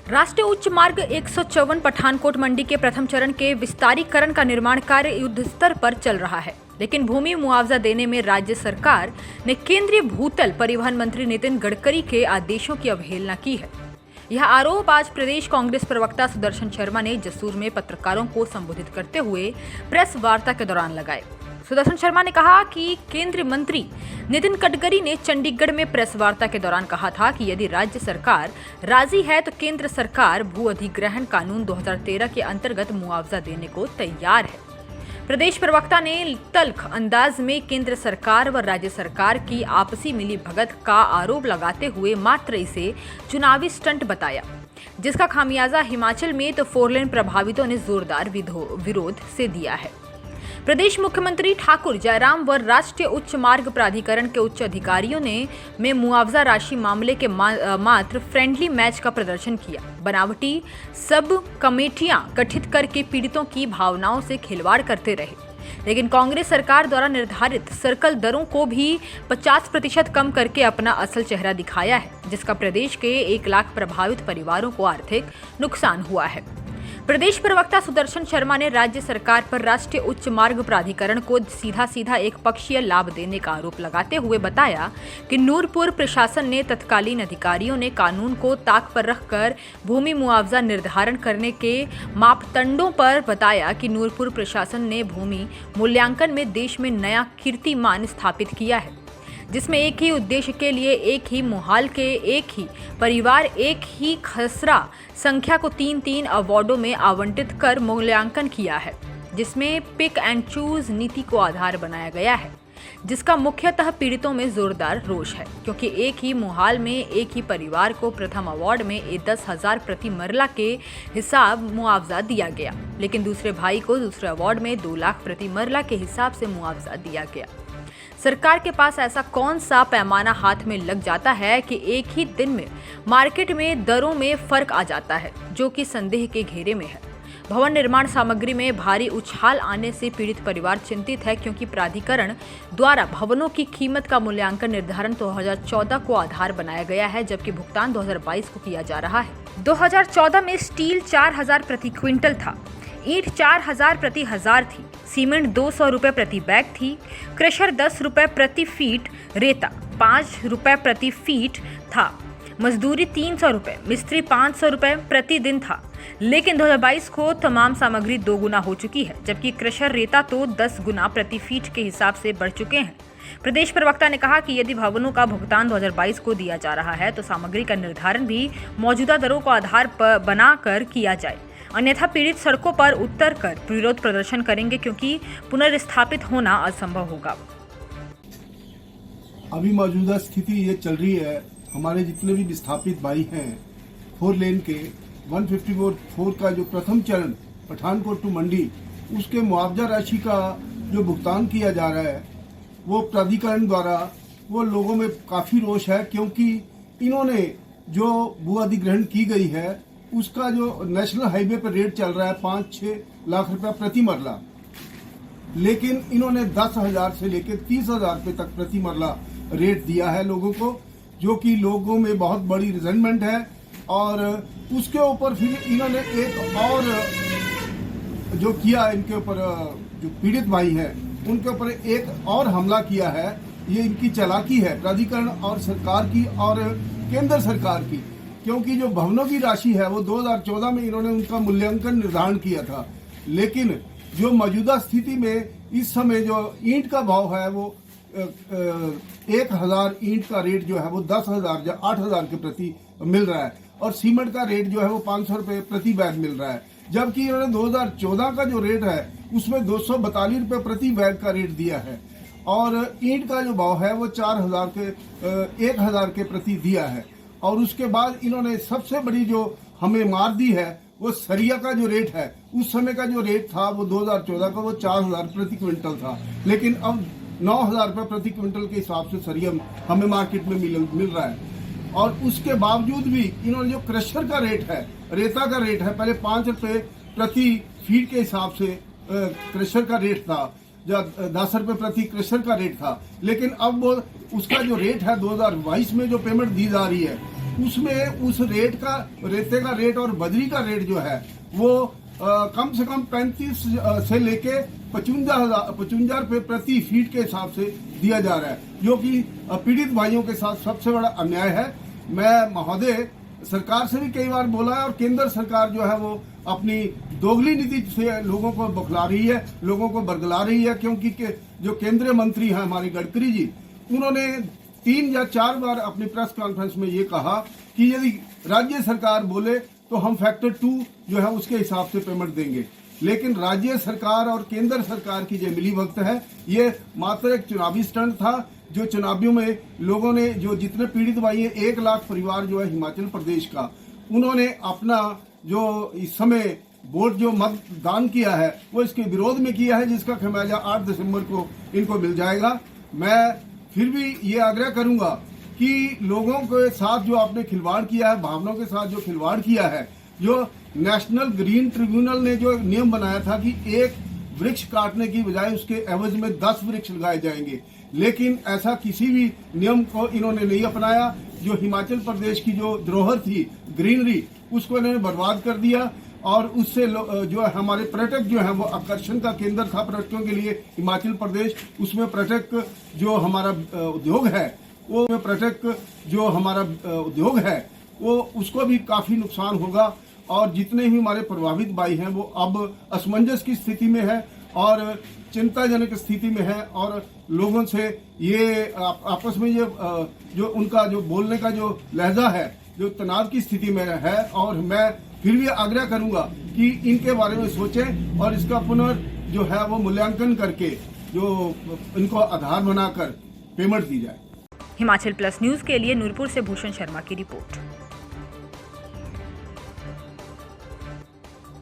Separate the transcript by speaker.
Speaker 1: राष्ट्रीय उच्च मार्ग 154 पठानकोट मंडी के प्रथम चरण के विस्तारीकरण का निर्माण कार्य युद्ध स्तर पर चल रहा है, लेकिन भूमि मुआवजा देने में राज्य सरकार ने केंद्रीय भूतल परिवहन मंत्री नितिन गडकरी के आदेशों की अवहेलना की है। यह आरोप आज प्रदेश कांग्रेस प्रवक्ता सुदर्शन शर्मा ने जसूर में पत्रकारों को संबोधित करते हुए प्रेस वार्ता के दौरान लगाए। सुदर्शन शर्मा ने कहा कि केंद्रीय मंत्री नितिन गडकरी ने चंडीगढ़ में प्रेस वार्ता के दौरान कहा था कि यदि राज्य सरकार राजी है तो केंद्र सरकार भू अधिग्रहण कानून 2013 के अंतर्गत मुआवजा देने को तैयार है। प्रदेश प्रवक्ता ने तल्ख अंदाज में केंद्र सरकार व राज्य सरकार की आपसी मिलीभगत का आरोप लगाते हुए मात्र इसे चुनावी स्टंट बताया, जिसका खामियाजा हिमाचल में तो 4 लेन प्रभावितों ने जोरदार विरोध से दिया है। प्रदेश मुख्यमंत्री ठाकुर जयराम व राष्ट्रीय उच्च मार्ग प्राधिकरण के उच्च अधिकारियों ने में मुआवजा राशि मामले के मात्र फ्रेंडली मैच का प्रदर्शन किया। बनावटी सब कमेटियां गठित करके पीड़ितों की भावनाओं से खिलवाड़ करते रहे, लेकिन कांग्रेस सरकार द्वारा निर्धारित सर्कल दरों को भी 50% कम करके अपना असल चेहरा दिखाया है, जिसका प्रदेश के 1 लाख प्रभावित परिवारों को आर्थिक नुकसान हुआ है। प्रदेश प्रवक्ता सुदर्शन शर्मा ने राज्य सरकार पर राष्ट्रीय उच्च मार्ग प्राधिकरण को सीधा एक पक्षीय लाभ देने का आरोप लगाते हुए बताया कि नूरपुर प्रशासन ने तत्कालीन अधिकारियों ने कानून को ताक पर रखकर भूमि मुआवजा निर्धारण करने के मापदंडों पर बताया कि नूरपुर प्रशासन ने भूमि मूल्यांकन में देश में नया कीर्तिमान स्थापित किया है, जिसमें एक ही उद्देश्य के लिए एक ही मुहाल के एक ही परिवार एक ही खसरा संख्या को 3-3 अवार्डों में आवंटित कर मूल्यांकन किया है, जिसमें पिक एंड चूज नीति को आधार बनाया गया है, जिसका मुख्यतः पीड़ितों में जोरदार रोष है, क्योंकि एक ही मुहाल में एक ही परिवार को प्रथम अवार्ड में 10,000 प्रति मरला के हिसाब मुआवजा दिया गया, लेकिन दूसरे भाई को दूसरे अवार्ड में 2 लाख प्रति मरला के हिसाब से मुआवजा दिया गया। सरकार के पास ऐसा कौन सा पैमाना हाथ में लग जाता है कि एक ही दिन में मार्केट में दरों में फर्क आ जाता है, जो कि संदेह के घेरे में है। भवन निर्माण सामग्री में भारी उछाल आने से पीड़ित परिवार चिंतित है, क्योंकि प्राधिकरण द्वारा भवनों की कीमत का मूल्यांकन निर्धारण 2014 को आधार बनाया गया है, जबकि भुगतान 2022 को किया जा रहा है। 2014 में स्टील 4,000 प्रति क्विंटल था, ईंट 4,000 प्रति हजार थी, सीमेंट 200 रुपये प्रति बैग थी, क्रशर 10 रुपये प्रति फीट, रेता 5 रुपये प्रति फीट था, मजदूरी 300 रुपये, मिस्त्री 500 रुपये प्रतिदिन था। लेकिन 2022 को तमाम सामग्री 2 गुना हो चुकी है, जबकि क्रशर रेता तो 10 गुना प्रति फीट के हिसाब से बढ़ चुके हैं। प्रदेश प्रवक्ता ने कहा कि यदि भवनों का भुगतान 2022 को दिया जा रहा है तो सामग्री का निर्धारण भी मौजूदा दरों को आधार पर बनाकर किया जाए, अन्यथा पीड़ित सड़कों पर उतर कर विरोध प्रदर्शन करेंगे, क्योंकि पुनर्स्थापित होना असंभव होगा।
Speaker 2: अभी मौजूदा स्थिति ये चल रही है, हमारे जितने भी विस्थापित भाई हैं 4 लेन के 154 का जो प्रथम चरण पठानकोट टू मंडी, उसके मुआवजा राशि का जो भुगतान किया जा रहा है वो प्राधिकरण द्वारा, वो लोगों में काफी रोष है, क्योंकि इन्होंने जो भू अधिग्रहण की गई है उसका जो नेशनल हाईवे पर रेट चल रहा है 5-6 लाख रुपया प्रति मरला, लेकिन इन्होंने 10,000 से लेकर 30,000 रुपये तक प्रति मरला रेट दिया है लोगों को, जो कि लोगों में बहुत बड़ी रिजेंटमेंट है। और उसके ऊपर फिर इन्होंने एक और जो किया, इनके ऊपर जो पीड़ित भाई हैं उनके ऊपर एक और हमला किया है। ये इनकी चालाकी है प्राधिकरण और सरकार की और केंद्र सरकार की, क्योंकि जो भवनों की राशि है वो 2014 में इन्होंने उनका मूल्यांकन निर्धारण किया था, लेकिन जो मौजूदा स्थिति में इस समय जो ईंट का भाव है वो 1,000 ईंट का रेट जो है वो 10,000 या 8,000 के प्रति मिल रहा है, और सीमेंट का रेट जो है वो 500 रुपये प्रति बैग मिल रहा है, जबकि इन्होंने 2014 का जो रेट है उसमें 242 रुपये प्रति बैग का रेट दिया है, और ईंट का जो भाव है वो 1,000 के प्रति दिया है। और उसके बाद इन्होंने सबसे बड़ी जो हमें मार दी है वो सरिया का जो रेट है, उस समय का जो रेट था वो 2014 का वो 4,000 प्रति क्विंटल था, लेकिन अब 9,000 रुपये प्रति क्विंटल के हिसाब से सरिया हमें मार्केट में मिल रहा है। और उसके बावजूद भी इन्होंने जो क्रशर का रेट है, रेता का रेट है, पहले 5 रुपये प्रति फीट के हिसाब से क्रशर का रेट था, 10 रुपये प्रति क्रशर का रेट था, लेकिन अब वो उसका जो रेट है 2022 में जो पेमेंट दी जा रही है उसमें उस रेट का, रेते का रेट और बजरी का रेट जो है वो कम से कम 35 से लेके 55 रुपए प्रति फीट के हिसाब से दिया जा रहा है, जो कि पीड़ित भाइयों के साथ सबसे बड़ा अन्याय है। मैं महोदय सरकार से भी कई बार बोला है, और केंद्र सरकार जो है वो अपनी दोगली नीति से लोगों को बखला रही है, लोगों को बरगला रही है, क्योंकि जो केंद्रीय मंत्री हैं हमारे गडकरी जी, उन्होंने 3 या 4 बार अपनी प्रेस कॉन्फ्रेंस में ये कहा कि यदि राज्य सरकार बोले तो हम फैक्टर 2 जो है उसके हिसाब से पेमेंट देंगे। लेकिन राज्य सरकार और केंद्र सरकार की जो मिलीभगत है, ये मात्र एक चुनावी स्टंट था, जो चुनावियों में लोगों ने, जो जितने पीड़ित भाई हैं, 1 लाख परिवार जो है हिमाचल प्रदेश का, उन्होंने अपना जो इस समय वोट जो मतदान किया है वो इसके विरोध में किया है, जिसका खमियाजा 8 दिसंबर को इनको मिल जाएगा। मैं फिर भी ये आग्रह करूंगा कि लोगों के साथ जो आपने खिलवाड़ किया है, भावनाओं के साथ जो खिलवाड़ किया है, जो नेशनल ग्रीन ट्रिब्यूनल ने जो नियम बनाया था कि 1 वृक्ष काटने की बजाय उसके एवज में 10 वृक्ष लगाए जाएंगे, लेकिन ऐसा किसी भी नियम को इन्होंने नहीं अपनाया। जो हिमाचल प्रदेश की जो धरोहर थी, ग्रीनरी, उसको इन्होंने बर्बाद कर दिया, और उससे जो हमारे पर्यटक जो है वो आकर्षण का केंद्र था पर्यटकों के लिए हिमाचल प्रदेश, उसमें पर्यटक जो हमारा उद्योग है, वो पर्यटक जो हमारा उद्योग है वो उसको भी काफी नुकसान होगा। और जितने भी हमारे प्रभावित भाई हैं वो अब असमंजस की स्थिति में है और चिंताजनक स्थिति में है, और लोगों से ये आपस में ये जो उनका जो बोलने का जो लहजा है, जो तनाव की स्थिति में है। और मैं फिर भी आग्रह करूंगा कि इनके बारे में सोचें और इसका जो है वो मूल्यांकन करके जो इनको आधार बनाकर पेमेंट दी जाए।
Speaker 1: हिमाचल प्लस न्यूज के लिए नूरपुर से भूषण शर्मा की रिपोर्ट।